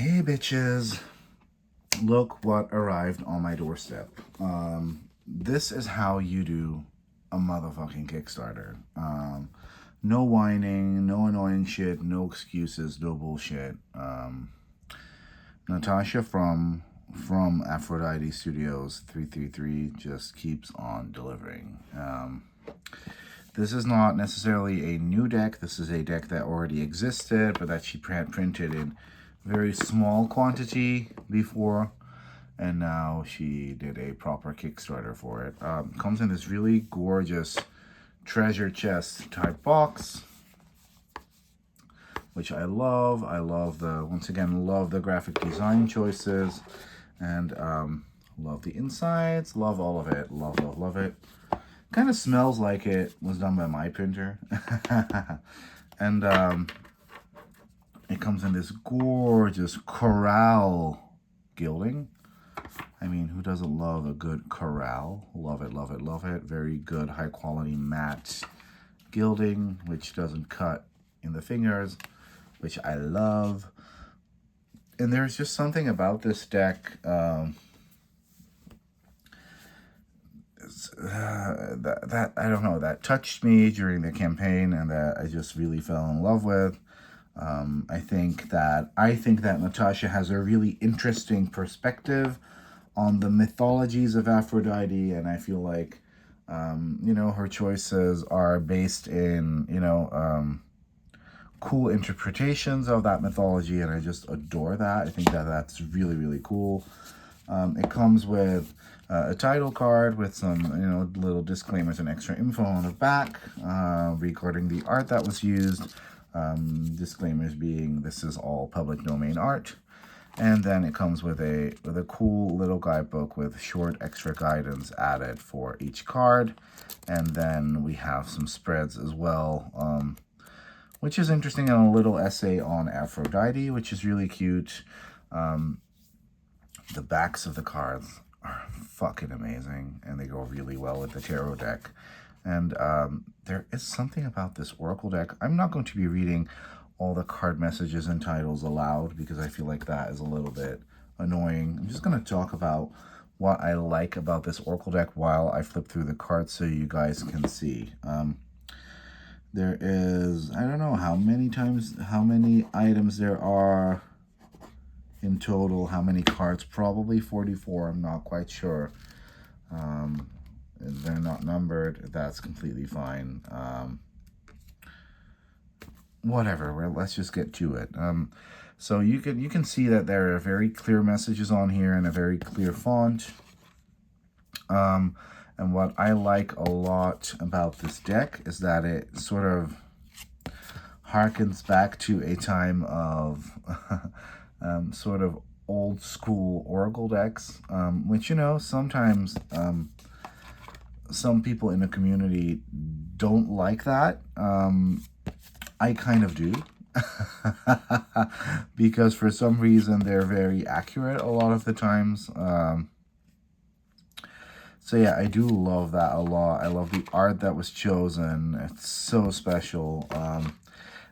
Hey bitches, look what arrived on my doorstep. This is how you do a motherfucking Kickstarter. No whining, no annoying shit, no excuses, no bullshit. Natasha from Aphrodite Studios 333 just keeps on delivering. This is not necessarily a new deck. This is a deck that already existed, but that she printed in very small quantity before, and now she did a proper Kickstarter for it. Comes in this really gorgeous treasure chest type box, which I love. I love once again, love the graphic design choices, and love the insides, love all of it, love it. Kind of smells like it was done by my printer. And it comes in this gorgeous coral gilding. I mean, who doesn't love a good coral? Love it, love it, love it. Very good, high quality matte gilding, which doesn't cut in the fingers, which I love. And there's just something about this deck that I don't know, that touched me during the campaign, and that I just really fell in love with. I think that Natasha has a really interesting perspective on the mythologies of Aphrodite, and I feel like her choices are based in cool interpretations of that mythology, and I just adore that. I think that that's really, really cool. It comes with a title card with some little disclaimers and extra info on the back regarding the art that was used. Disclaimers being this is all public domain art. And then it comes with a cool little guidebook with short extra guidance added for each card. And then we have some spreads as well, which is interesting, and a little essay on Aphrodite, which is really cute. The backs of the cards are fucking amazing, and they go really well with the tarot deck. And there is something about this Oracle deck. I'm not going to be reading all the card messages and titles aloud because I feel like that is a little bit annoying. I'm just going to talk about what I like about this Oracle deck while I flip through the cards so you guys can see. There is, I don't know how many items there are in total, how many cards, probably 44, I'm not quite sure. They're not numbered, that's completely fine. Whatever, let's just get to it. So you can see that there are very clear messages on here and a very clear font. And what I like a lot about this deck is that it sort of harkens back to a time of sort of old school Oracle decks, which, sometimes some people in the community don't like that. I kind of do. Because for some reason they're very accurate a lot of the times. So yeah, I do love that a lot. I love the art that was chosen. It's so special.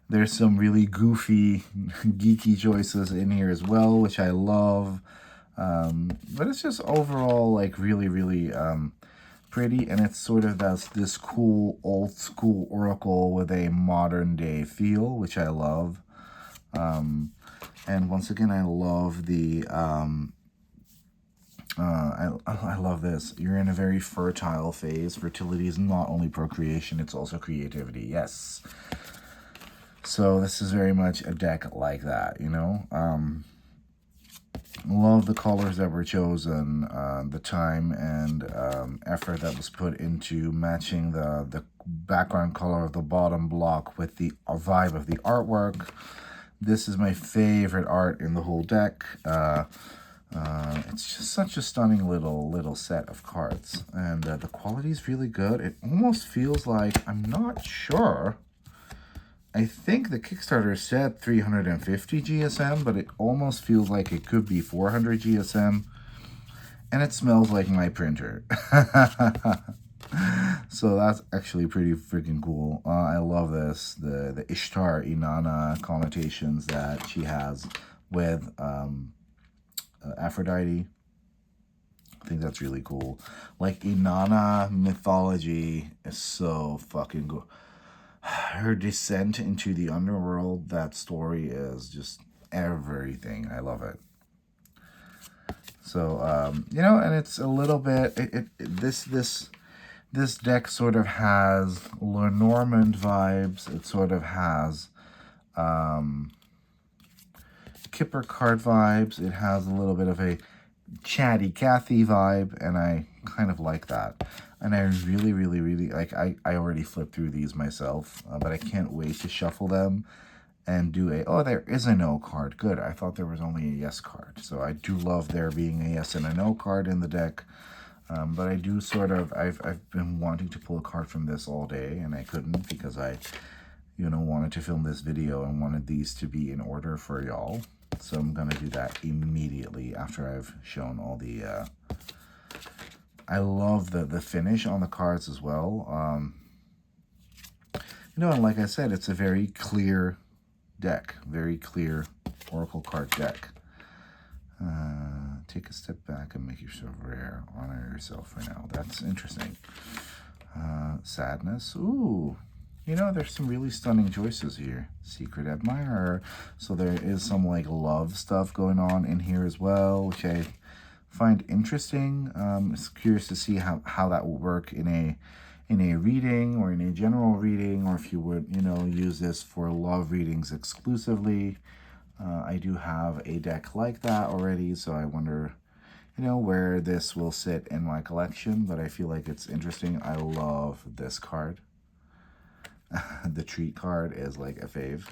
There's some really goofy, geeky choices in here as well, which I love. But it's just overall like really, really pretty, and it's sort of this cool old school Oracle with a modern day feel, which I love. And once again, I love the I love this. You're in a very fertile phase. Fertility is not only procreation, it's also creativity. Yes. So this is very much a deck like that, Love the colors that were chosen, the time and effort that was put into matching the background color of the bottom block with the vibe of the artwork. This is my favorite art in the whole deck. It's just such a stunning little set of cards, and the quality is really good. It almost feels like, I'm not sure, I think the Kickstarter said 350 GSM, but it almost feels like it could be 400 GSM, and it smells like my printer. So that's actually pretty freaking cool. I love this, the Ishtar Inanna connotations that she has with Aphrodite. I think that's really cool. Like, Inanna mythology is so fucking good. Her descent into the underworld, that story is just everything. I love it. So, you know, and it's a little bit, this deck sort of has Lenormand vibes. It sort of has Kipper card vibes. It has a little bit of a Chatty Cathy vibe, and I kind of like that. And I really, really, really, like, I already flipped through these myself, but I can't wait to shuffle them and do a, oh, there is a no card. Good. I thought there was only a yes card. So I do love there being a yes and a no card in the deck. But I do sort of, I've been wanting to pull a card from this all day, and I couldn't because I, you know, wanted to film this video and wanted these to be in order for y'all. So I'm going to do that immediately after I've shown all the, I love the finish on the cards as well. You know, and like I said, it's a very clear deck, very clear Oracle card deck. Take a step back and make yourself rare. Honor yourself for now. That's interesting. Sadness. Ooh. You know, there's some really stunning choices here. Secret Admirer. So there is some, like, love stuff going on in here as well, which I find interesting. It's curious to see how that will work in a reading or in a general reading, or if you would, you know, use this for love readings exclusively. I do have a deck like that already, so I wonder, you know, where this will sit in my collection, but I feel like it's interesting. I love this card. The treat card is like a fave.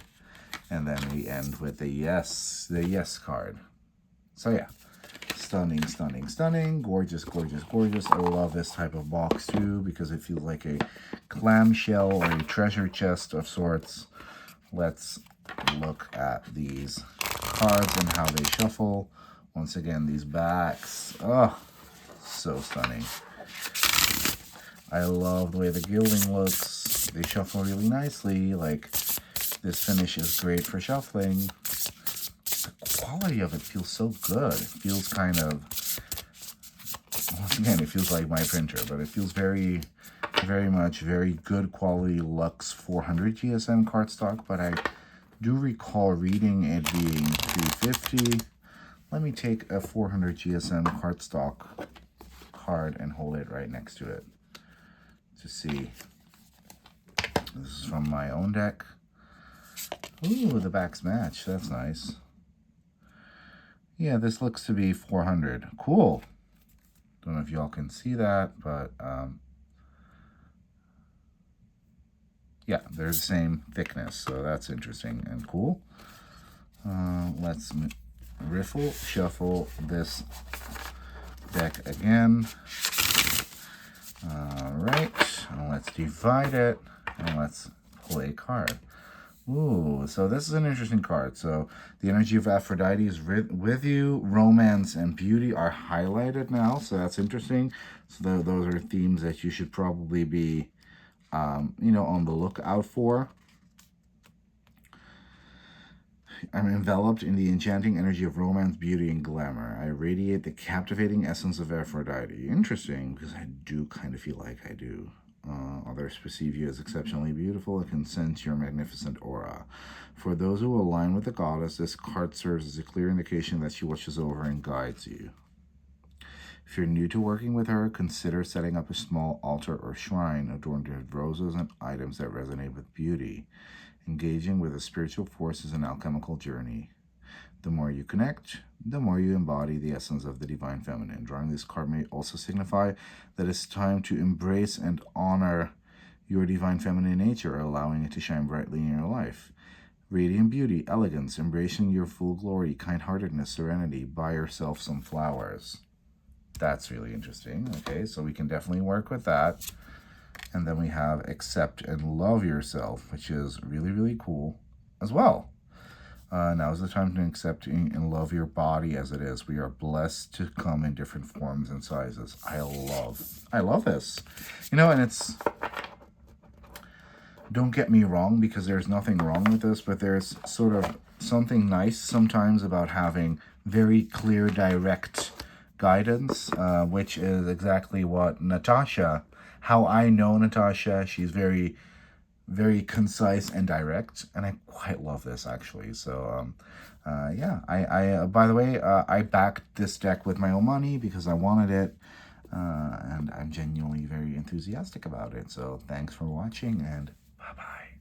And then we end with the yes card. So yeah, stunning, stunning, stunning, gorgeous, gorgeous, gorgeous. I love this type of box too, because it feels like a clamshell or a treasure chest of sorts. Let's look at these cards and how they shuffle. Once again, these backs, oh, so stunning. I love the way the gilding looks. They shuffle really nicely. Like, this finish is great for shuffling. The quality of it feels so good. It feels kind of, once again, it feels like my printer, but it feels very, very much very good quality Lux 400 GSM cardstock, but I do recall reading it being 350. Let me take a 400 GSM cardstock card and hold it right next to it to see. This is from my own deck. Ooh, the backs match. That's nice. Yeah, this looks to be 400. Cool. Don't know if y'all can see that, but yeah, they're the same thickness, so that's interesting and cool. Let's shuffle this deck again. All right, and let's divide it, and let's pull a card. Ooh, so this is an interesting card. So the energy of Aphrodite is with you. Romance and beauty are highlighted now, so that's interesting. So those are themes that you should probably be, you know, on the lookout for. I'm enveloped in the enchanting energy of romance, beauty, and glamour. I radiate the captivating essence of Aphrodite. Interesting, because I do kind of feel like I do. Others perceive you as exceptionally beautiful and can sense your magnificent aura. For those who align with the goddess, this card serves as a clear indication that she watches over and guides you. If you're new to working with her, consider setting up a small altar or shrine adorned with roses and items that resonate with beauty. Engaging with a spiritual force is an alchemical journey. The more you connect, the more you embody the essence of the divine feminine. Drawing this card may also signify that it's time to embrace and honor your divine feminine nature, allowing it to shine brightly in your life. Radiant beauty, elegance, embracing your full glory, kind-heartedness, serenity. Buy yourself some flowers. That's really interesting. Okay, so we can definitely work with that. And then we have accept and love yourself, which is really, really cool as well. Now is the time to accept and love your body as it is. We are blessed to come in different forms and sizes. I love this. You know, and it's, don't get me wrong, because there's nothing wrong with this, but there's sort of something nice sometimes about having very clear, direct guidance, which is exactly what Natasha, how I know Natasha. She's very, very concise and direct, and I quite love this actually. So, yeah, by the way, I backed this deck with my own money because I wanted it, and I'm genuinely very enthusiastic about it. So, thanks for watching, and bye bye.